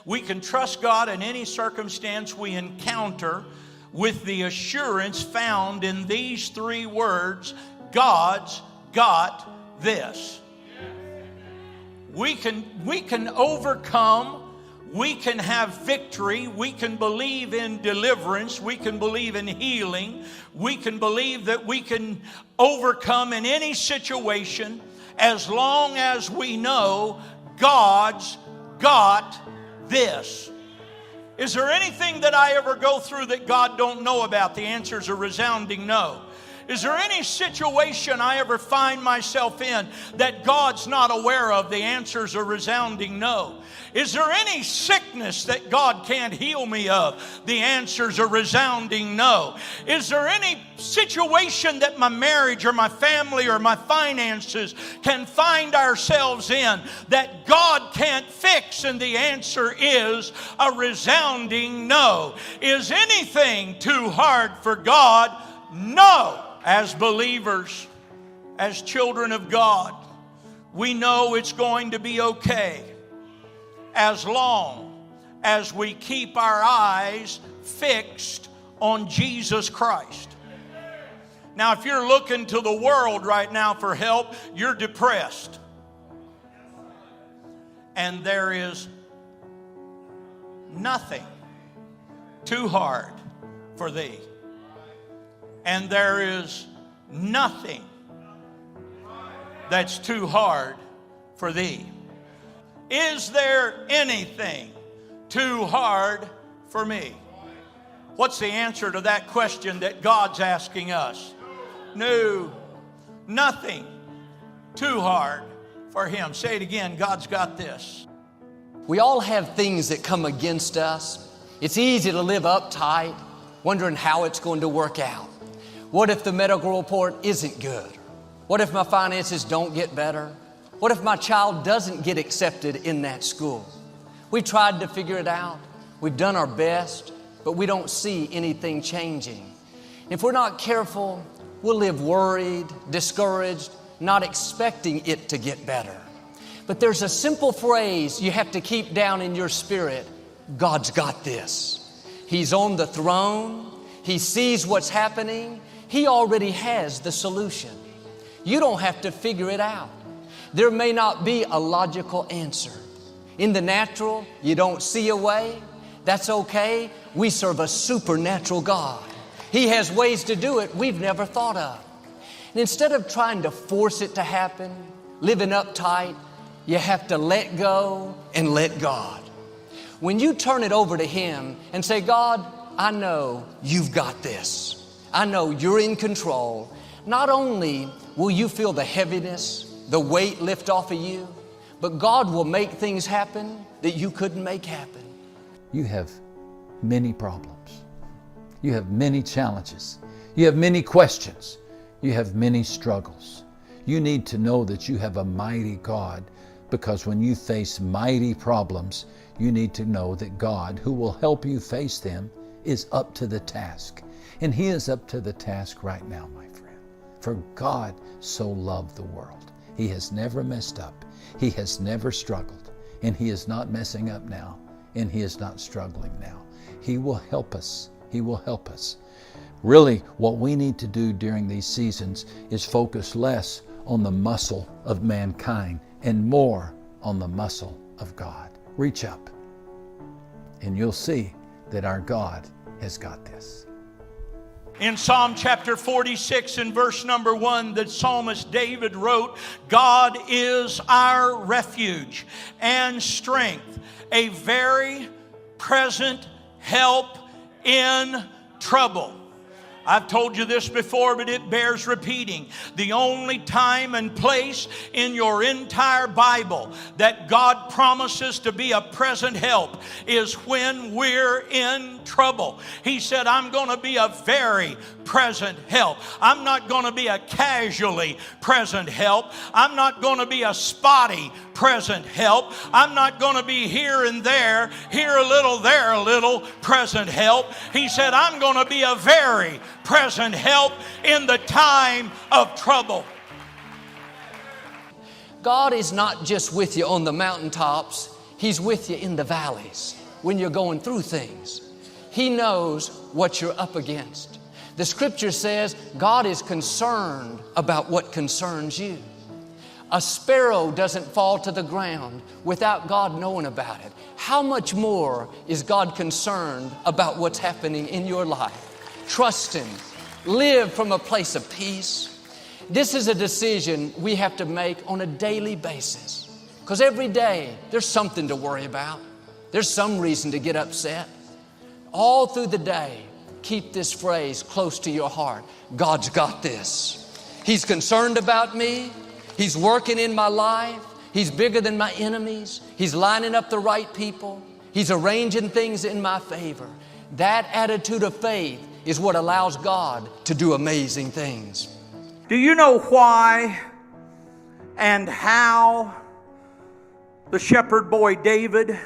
We can trust God in any circumstance we encounter with the assurance found in these three words: God's got this. We can overcome. We can have victory. We can believe in deliverance. We can believe in healing. We can believe that we can overcome in any situation as long as we know God's got this. Is there anything that I ever go through that God don't know about? The answer is a resounding no. Is there any situation I ever find myself in that God's not aware of? The answer is a resounding no. Is there any sickness that God can't heal me of? The answer is a resounding no. Is there any situation that my marriage or my family or my finances can find ourselves in that God can't fix? And the answer is a resounding no. Is anything too hard for God? No. As believers, as children of God, we know it's going to be okay as long as we keep our eyes fixed on Jesus Christ. Now, if you're looking to the world right now for help, you're depressed. And there is nothing too hard for thee. And there is nothing that's too hard for thee. Is there anything too hard for me? What's the answer to that question that God's asking us? No, nothing too hard for Him. Say it again, God's got this. We all have things that come against us. It's easy to live uptight, wondering how it's going to work out. What if the medical report isn't good? What if my finances don't get better? What if my child doesn't get accepted in that school? We tried to figure it out. We've done our best, but we don't see anything changing. If we're not careful, we'll live worried, discouraged, not expecting it to get better. But there's a simple phrase you have to keep down in your spirit: God's got this. He's on the throne. He sees what's happening. He already has the solution. You don't have to figure it out. There may not be a logical answer. In the natural, you don't see a way. That's okay. We serve a supernatural God. He has ways to do it we've never thought of. And instead of trying to force it to happen, living uptight, you have to let go and let God. When you turn it over to Him and say, God, I know you've got this. I know you're in control. Not only will you feel the heaviness, the weight lift off of you, but God will make things happen that you couldn't make happen. You have many problems. You have many challenges. You have many questions. You have many struggles. You need to know that you have a mighty God, because when you face mighty problems, you need to know that God, who will help you face them, is up to the task. And He is up to the task right now, my friend. For God so loved the world. He has never messed up. He has never struggled. And He is not messing up now. And He is not struggling now. He will help us. He will help us. Really, what we need to do during these seasons is focus less on the muscle of mankind and more on the muscle of God. Reach up, and you'll see that our God has got this. In Psalm chapter 46 and verse number 1, the psalmist David wrote, God is our refuge and strength, a very present help in trouble. I've told you this before, but it bears repeating. The only time and place in your entire Bible that God promises to be a present help is when we're in trouble. He said, I'm going to be a very present help. I'm not going to be a casually present help. I'm not going to be a spotty present help. I'm not going to be here and there, here a little, there a little present help. He said, I'm going to be a very present help in the time of trouble. God is not just with you on the mountaintops. He's with you in the valleys when you're going through things. He knows what you're up against. The scripture says God is concerned about what concerns you. A sparrow doesn't fall to the ground without God knowing about it. How much more is God concerned about what's happening in your life? Trust Him. Live from a place of peace. This is a decision we have to make on a daily basis. Because every day there's something to worry about. There's some reason to get upset. All through the day, keep this phrase close to your heart. God's got this. He's concerned about me. He's working in my life. He's bigger than my enemies. He's lining up the right people. He's arranging things in my favor. That attitude of faith is what allows God to do amazing things. Do you know why and how the shepherd boy David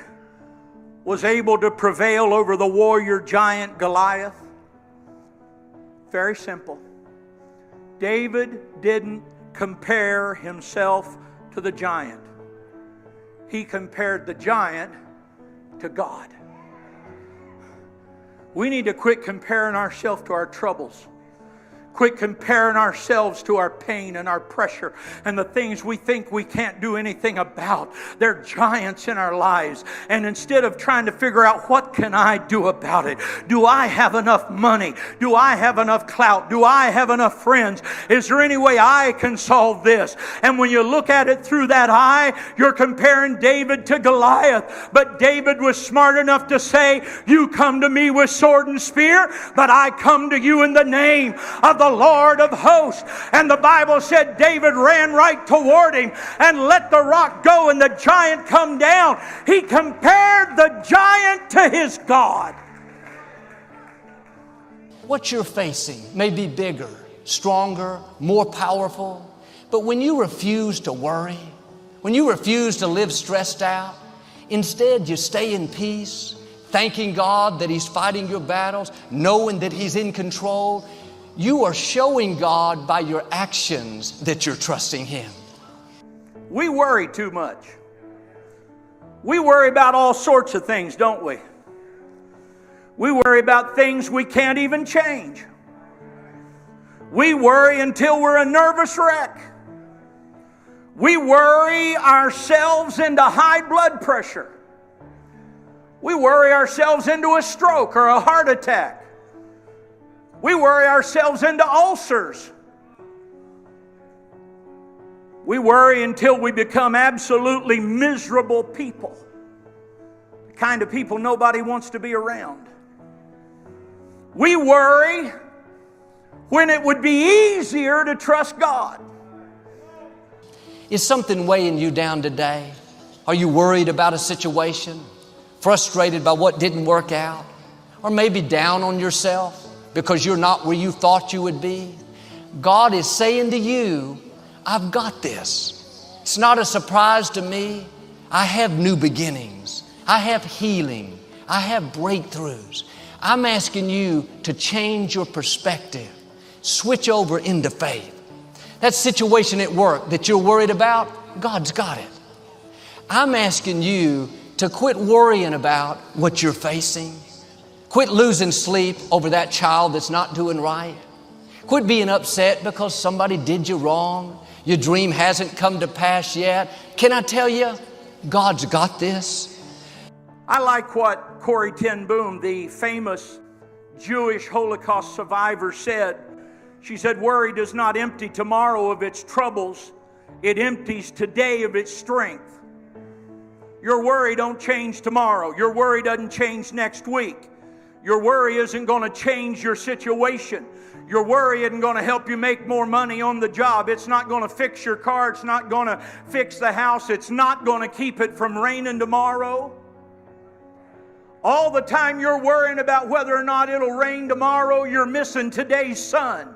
was able to prevail over the warrior giant Goliath? Very simple. David didn't compare himself to the giant. He compared the giant to God. We need to quit comparing ourselves to our troubles. Quit comparing ourselves to our pain and our pressure and the things we think we can't do anything about. They're giants in our lives. And instead of trying to figure out what can I do about it? Do I have enough money? Do I have enough clout? Do I have enough friends? Is there any way I can solve this? And when you look at it through that eye, you're comparing David to Goliath. But David was smart enough to say, you come to me with sword and spear, but I come to you in the name of the Lord of hosts. And the Bible said David ran right toward him and let the rock go and the giant come down. He compared the giant to his God. What you're facing may be bigger, stronger, more powerful. But when you refuse to worry, when you refuse to live stressed out, instead you stay in peace, thanking God that He's fighting your battles, knowing that He's in control, you are showing God by your actions that you're trusting Him. We worry too much. We worry about all sorts of things, don't we? We worry about things we can't even change. We worry until we're a nervous wreck. We worry ourselves into high blood pressure. We worry ourselves into a stroke or a heart attack. We worry ourselves into ulcers. We worry until we become absolutely miserable people. The kind of people nobody wants to be around. We worry when it would be easier to trust God. Is something weighing you down today? Are you worried about a situation? Frustrated by what didn't work out? Or maybe down on yourself because you're not where you thought you would be? God is saying to you, I've got this. It's not a surprise to me. I have new beginnings. I have healing. I have breakthroughs. I'm asking you to change your perspective. Switch over into faith. That situation at work that you're worried about, God's got it. I'm asking you to quit worrying about what you're facing. Quit losing sleep over that child that's not doing right. Quit being upset because somebody did you wrong. Your dream hasn't come to pass yet. Can I tell you, God's got this. I like what Corrie ten Boom, the famous Jewish Holocaust survivor, said. She said, worry does not empty tomorrow of its troubles. It empties today of its strength. Your worry don't change tomorrow. Your worry doesn't change next week. Your worry isn't going to change your situation. Your worry isn't going to help you make more money on the job. It's not going to fix your car. It's not going to fix the house. It's not going to keep it from raining tomorrow. All the time you're worrying about whether or not it'll rain tomorrow, you're missing today's sun.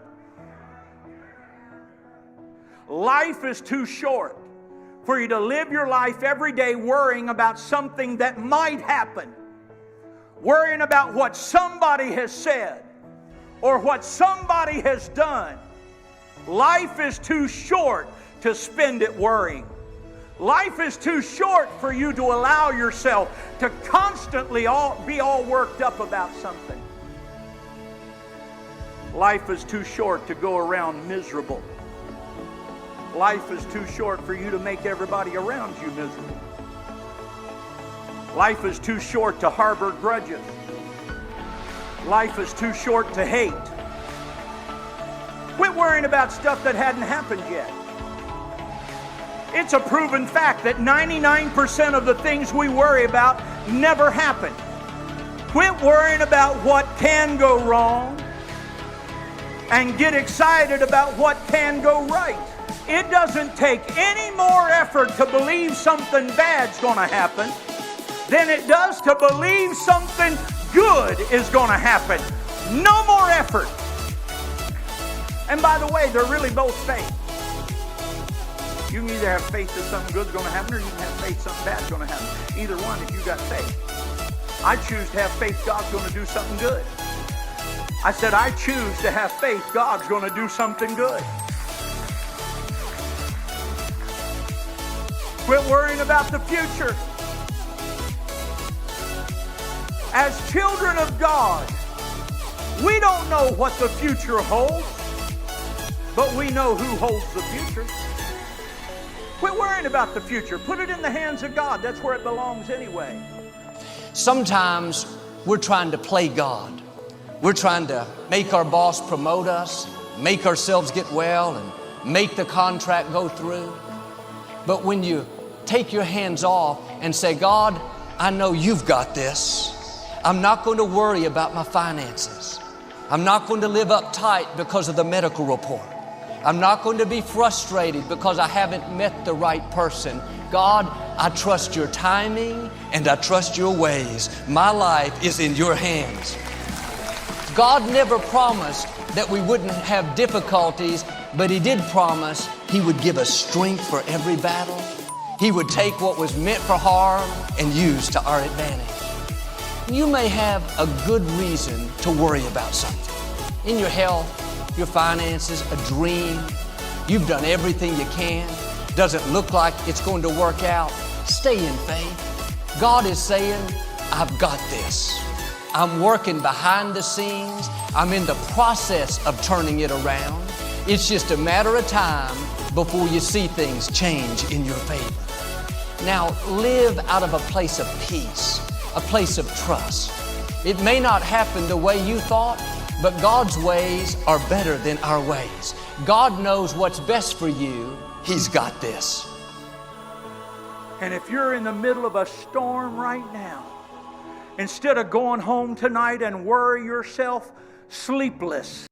Life is too short for you to live your life every day worrying about something that might happen. Worrying about what somebody has said or what somebody has done. Life is too short to spend it worrying. Life is too short for you to allow yourself to constantly be all worked up about something. Life is too short to go around miserable. Life is too short for you to make everybody around you miserable. Life is too short to harbor grudges. Life is too short to hate. Quit worrying about stuff that hadn't happened yet. It's a proven fact that 99% of the things we worry about never happen. Quit worrying about what can go wrong and get excited about what can go right. It doesn't take any more effort to believe something bad's going to happen than it does to believe something good is going to happen. No more effort. And by the way, they're really both faith. You can either have faith that something good's going to happen, or you can have faith something bad's going to happen. Either one, if you got faith. I choose to have faith God's going to do something good. I said, I choose to have faith God's going to do something good. Quit worrying about the future. As children of God, we don't know what the future holds, but we know who holds the future. Quit worrying about the future. Put it in the hands of God. That's where it belongs anyway. Sometimes we're trying to play God. We're trying to make our boss promote us, make ourselves get well, and make the contract go through. But when you take your hands off and say, God, I know you've got this. I'm not going to worry about my finances. I'm not going to live uptight because of the medical report. I'm not going to be frustrated because I haven't met the right person. God, I trust your timing and I trust your ways. My life is in your hands. God never promised that we wouldn't have difficulties, but He did promise He would give us strength for every battle. He would take what was meant for harm and use to our advantage. You may have a good reason to worry about something. In your health, your finances, a dream. You've done everything you can. Doesn't look like it's going to work out. Stay in faith. God is saying, I've got this. I'm working behind the scenes. I'm in the process of turning it around. It's just a matter of time before you see things change in your favor. Now, live out of a place of peace, a place of trust. It may not happen the way you thought, but God's ways are better than our ways. God knows what's best for you. He's got this. And if you're in the middle of a storm right now, instead of going home tonight and worry yourself sleepless,